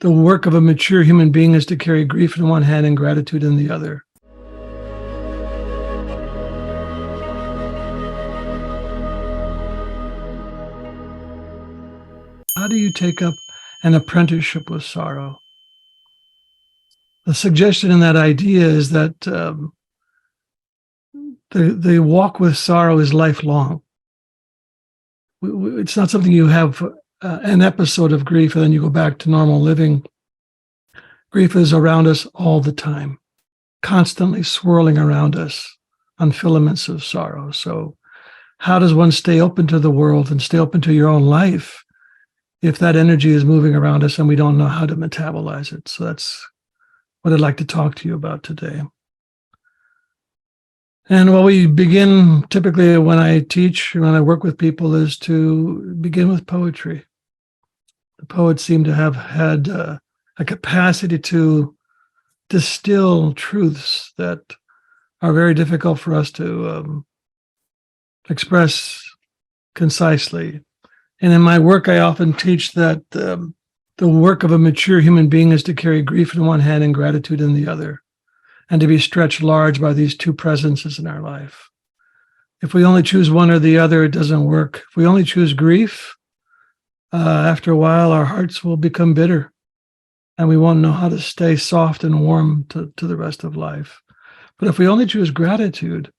The work of a mature human being is to carry grief in one hand and gratitude in the other. How do you take up an apprenticeship with sorrow? The suggestion in that idea is that the walk with sorrow is lifelong. It's not something you have an episode of grief and then you go back to normal living. Grief is around us all the time, constantly swirling around us on filaments of sorrow. So how does one stay open to the world and stay open to your own life if that energy is moving around us and we don't know how to metabolize it? So that's what I'd like to talk to you about today. And what we begin typically when I teach, when I work with people, is to begin with poetry. The poets seem to have had a capacity to distill truths that are very difficult for us to express concisely. And in my work, I often teach that the work of a mature human being is to carry grief in one hand and gratitude in the other, and to be stretched large by these two presences in our life. If we only choose one or the other, it doesn't work. If we only choose grief, after a while, our hearts will become bitter, and we won't know how to stay soft and warm to the rest of life. But if we only choose gratitude,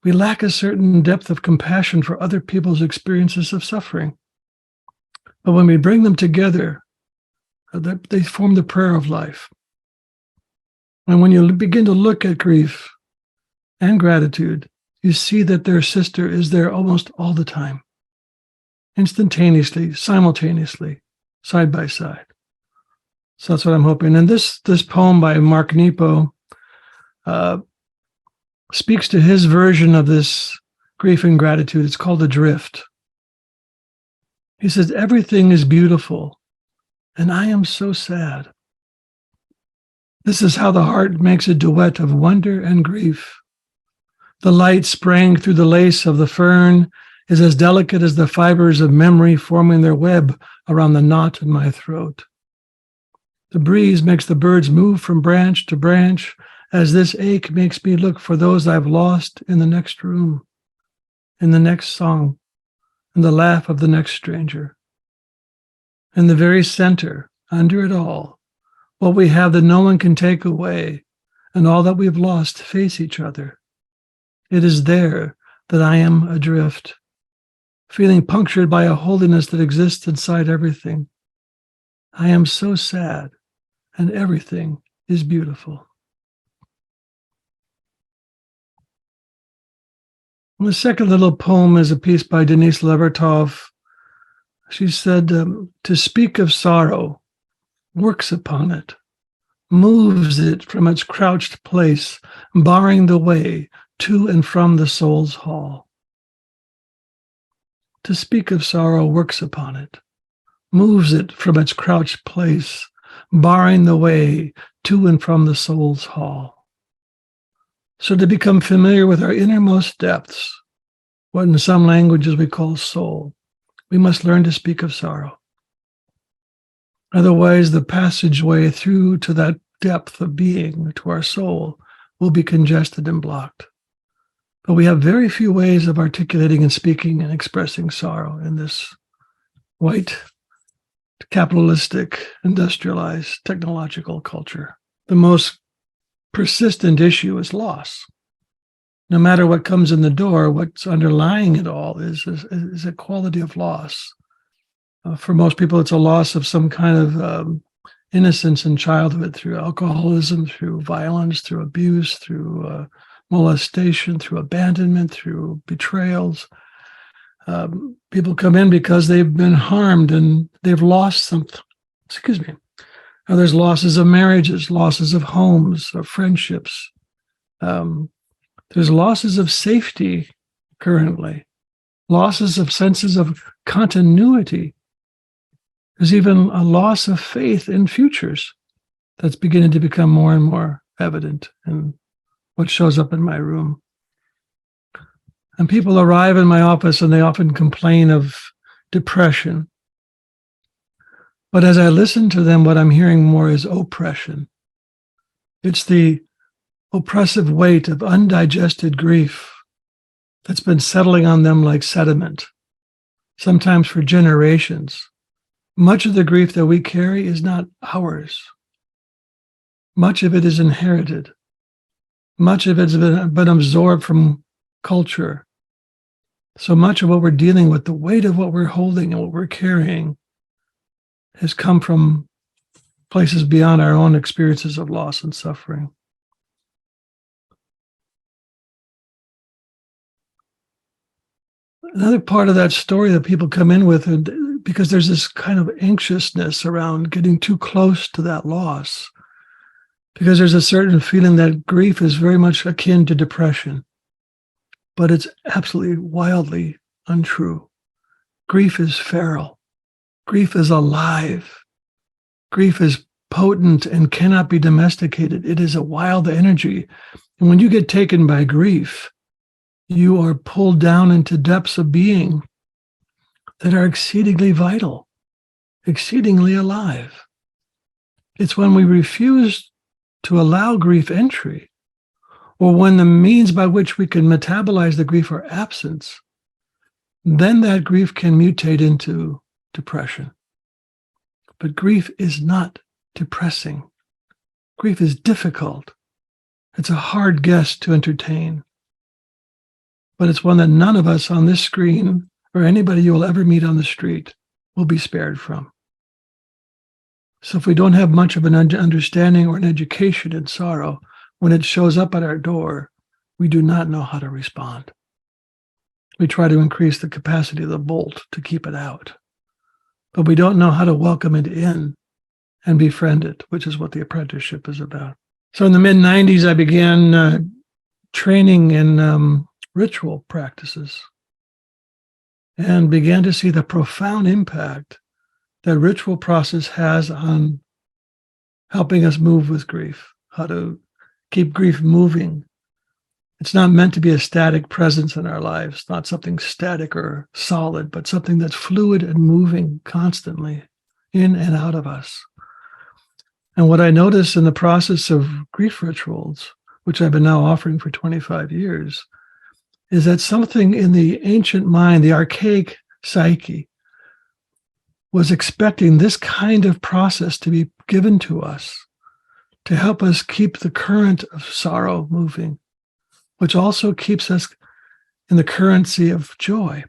we lack a certain depth of compassion for other people's experiences of suffering. But when we bring them together, they form the prayer of life. And when you begin to look at grief and gratitude, you see that their sister is there almost all the time, instantaneously, simultaneously, side by side. So that's what I'm hoping. And this poem by Mark Nepo speaks to his version of this grief and gratitude. It's called Adrift. He says, "Everything is beautiful, and I am so sad. This is how the heart makes a duet of wonder and grief. The light spraying through the lace of the fern is as delicate as the fibers of memory forming their web around the knot in my throat. The breeze makes the birds move from branch to branch as this ache makes me look for those I've lost in the next room, in the next song, in the laugh of the next stranger. In the very center, under it all, what we have that no one can take away, and all that we've lost face each other. It is there that I am adrift, feeling punctured by a holiness that exists inside everything. I am so sad, and everything is beautiful." And the second little poem is a piece by Denise Levertov. She said, "To speak of sorrow works upon it, moves it from its crouched place, barring the way to and from the soul's hall. To speak of sorrow works upon it, moves it from its crouched place, barring the way to and from the soul's hall." So to become familiar with our innermost depths, what in some languages we call soul, we must learn to speak of sorrow. Otherwise, the passageway through to that depth of being, to our soul, will be congested and blocked. But we have very few ways of articulating and speaking and expressing sorrow in this white, capitalistic, industrialized, technological culture. The most persistent issue is loss. No matter what comes in the door, what's underlying it all is a quality of loss. For most people, it's a loss of some kind of innocence in childhood through alcoholism, through violence, through abuse, through molestation, through abandonment, through betrayals. People come in because they've been harmed and they've lost something. Excuse me. There's losses of marriages, losses of homes, of friendships. There's losses of safety currently, losses of senses of continuity. There's even a loss of faith in futures that's beginning to become more and more evident in what shows up in my room. And people arrive in my office and they often complain of depression. But as I listen to them, what I'm hearing more is oppression. It's the oppressive weight of undigested grief that's been settling on them like sediment, sometimes for generations. Much of the grief that we carry is not ours. Much of it is inherited. Much of it's been absorbed from culture. So much of what we're dealing with, the weight of what we're holding and what we're carrying, has come from places beyond our own experiences of loss and suffering. Another part of that story that people come in with, and because there's this kind of anxiousness around getting too close to that loss, because there's a certain feeling that grief is very much akin to depression, but it's absolutely wildly untrue. Grief is feral. Grief is alive. Grief is potent and cannot be domesticated. It is a wild energy. And when you get taken by grief, you are pulled down into depths of being that are exceedingly vital, exceedingly alive. It's when we refuse to allow grief entry, or when the means by which we can metabolize the grief are absence, then that grief can mutate into depression. But grief is not depressing. Grief is difficult. It's a hard guest to entertain. But it's one that none of us on this screen or anybody you will ever meet on the street will be spared from. So if we don't have much of an understanding or an education in sorrow, when it shows up at our door, we do not know how to respond. We try to increase the capacity of the bolt to keep it out. But we don't know how to welcome it in and befriend it, which is what the apprenticeship is about. So in the mid-90s, I began training in ritual practices and began to see the profound impact that ritual process has on helping us move with grief, how to keep grief moving. It's not meant to be a static presence in our lives, not something static or solid, but something that's fluid and moving constantly in and out of us. And what I noticed in the process of grief rituals, which I've been now offering for 25 years, is that something in the ancient mind, the archaic psyche, was expecting this kind of process to be given to us to help us keep the current of sorrow moving, which also keeps us in the currency of joy.